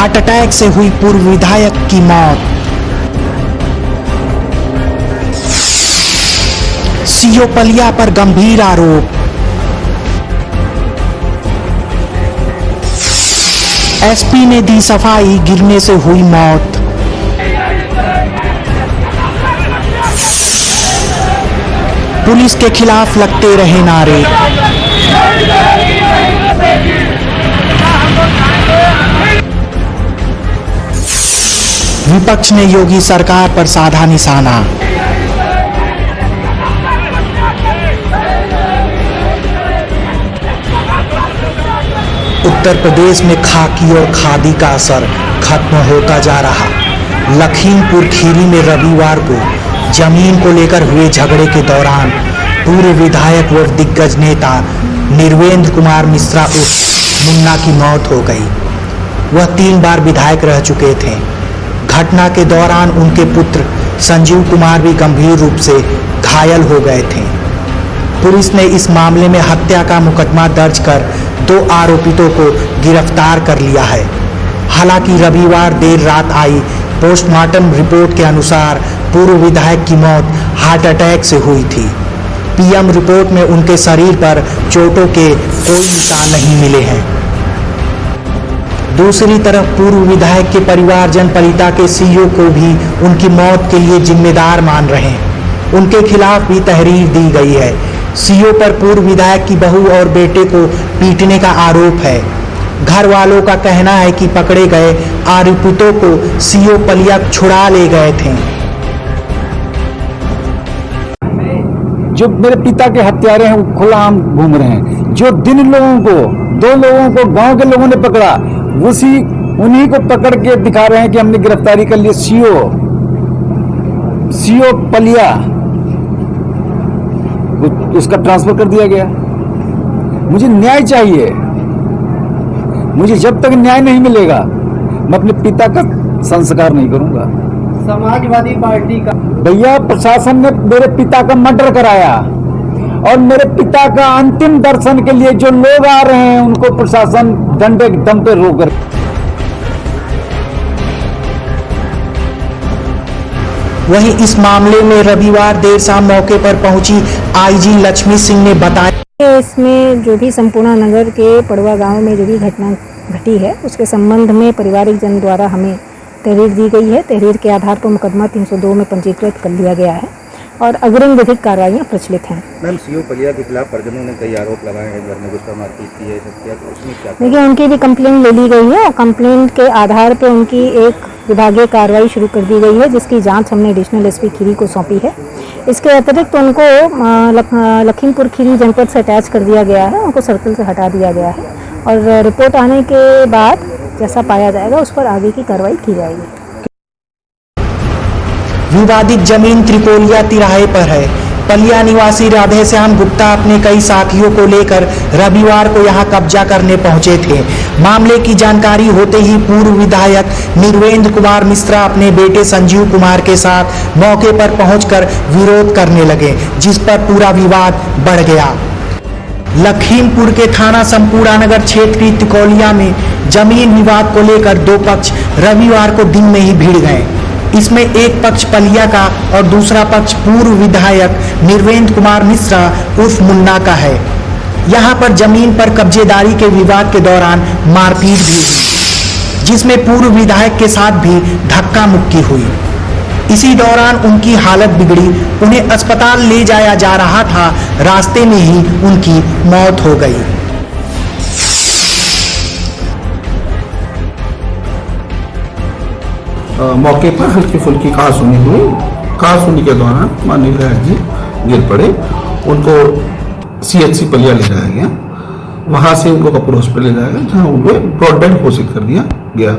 Heart attack से हुई पूर्व विधायक की मौत। सीओ पलिया पर गंभीर आरोप। एसपी ने दी सफाई, गिरने से हुई मौत। पुलिस के खिलाफ लगते रहे नारे। विपक्ष ने योगी सरकार पर साधा निशाना। उत्तर प्रदेश में खाकी और खादी का असर खत्म होता जा रहा। लखीमपुर खीरी में रविवार को जमीन को लेकर हुए झगड़े के दौरान पूर्व विधायक व दिग्गज नेता निर्वेंद्र कुमार मिश्रा उर्फ मुन्ना की मौत हो गई। वह 3 बार विधायक रह चुके थे। घटना के दौरान उनके पुत्र संजीव कुमार भी गंभीर रूप से घायल हो गए थे। पुलिस ने इस मामले में हत्या का मुकदमा दर्ज कर 2 आरोपितों को गिरफ्तार कर लिया है। हालांकि रविवार देर रात आई पोस्टमार्टम रिपोर्ट के अनुसार पूर्व विधायक की मौत हार्ट अटैक से हुई थी। पीएम रिपोर्ट में उनके शरीर पर चोटों के कोई निशान नहीं मिले हैं। दूसरी तरफ पूर्व विधायक के परिवारजन पलिता के सीईओ को भी उनकी मौत के लिए जिम्मेदार मान रहे हैं। उनके खिलाफ भी तहरीर दी गई है। सीईओ पर पूर्व विधायक की बहू और बेटे को पीटने का आरोप है। घर वालों का कहना है कि पकड़े गए आरोपितों को सीईओ पलिया छुड़ा ले गए थे। जो मेरे पिता के हत्यारे हैं वो खुलेआम घूम रहे हैं। जो 2 लोगों को गांव के लोगों ने पकड़ा, उन्हीं को पकड़ के दिखा रहे हैं कि हमने गिरफ्तारी कर ली। सीओ पलिया उसका ट्रांसफर कर दिया गया। मुझे न्याय चाहिए। मुझे जब तक न्याय नहीं मिलेगा मैं अपने पिता का संस्कार नहीं करूंगा। समाजवादी पार्टी का भैया प्रशासन ने मेरे पिता का मर्डर कराया और मेरे पिता का अंतिम दर्शन के लिए जो लोग आ रहे हैं उनको प्रशासन डंडे दम पे रोक कर। वहीं इस मामले में रविवार देर शाम मौके पर पहुंची आईजी लक्ष्मी सिंह ने बताया इसमें जो भी संपूर्ण नगर के पड़वा गांव में जो भी घटना घटी है उसके संबंध में पारिवारिक जन द्वारा हमें तहरीर दी गई है। तहरीर के आधार पर मुकदमा 302 में पंजीकृत कर लिया गया है और अग्रिम विधिक कार्रवाइयां प्रचलित हैं। मैम सीओ पलिया के खिलाफ परिजनों ने कई आरोप लगाए हैं, घर में गुस्सा मारपीट की है, तो उसमें क्या? देखिए उनकी भी कंप्लेंट ले ली गई है और कंप्लेंट के आधार पर उनकी एक विभागीय कार्रवाई शुरू कर दी गई है जिसकी जांच हमने एडिशनल एसपी खीरी को सौंपी है। इसके अतिरिक्त उनको लखीमपुर खीरी जनपद से अटैच कर दिया गया है, उनको सर्कल से हटा दिया गया है और रिपोर्ट आने के बाद जैसा पाया जाएगा उस पर आगे की कार्रवाई की जाएगी। विवादित जमीन त्रिकोलिया तिराहे पर है। पलिया निवासी राधेश्याम गुप्ता अपने कई साथियों को लेकर रविवार को यहां कब्जा करने पहुंचे थे। मामले की जानकारी होते ही पूर्व विधायक निर्वेंद्र कुमार मिश्रा अपने बेटे संजीव कुमार के साथ मौके पर पहुंचकर विरोध करने लगे, जिस पर पूरा विवाद बढ़ गया। लखीमपुर के थाना संपूर्ण नगर क्षेत्र की तिकोलिया में जमीन विवाद को लेकर 2 पक्ष रविवार को दिन में ही भिड़ गए। इसमें एक पक्ष पलिया का और दूसरा पक्ष पूर्व विधायक निर्वेंद्र कुमार मिश्रा उर्फ मुन्ना का है। यहां पर जमीन पर कब्जेदारी के विवाद के दौरान मारपीट भी हुई, जिसमें पूर्व विधायक के साथ भी धक्का मुक्की हुई। इसी दौरान उनकी हालत बिगड़ी, उन्हें अस्पताल ले जाया जा रहा था। रास्ते में ही उनकी मौत हो गई। मौके पर हल्की फुल्की कहासुनी हुई। कहासुनी के दौरान माननीय विधायक जी गिर पड़े। उनको CHC पलिया ले जाया गया। वहां से उनको कपूर हॉस्पिटल ले जाया गया, जहां उनको ब्रॉड डेड घोषित कर दिया गया।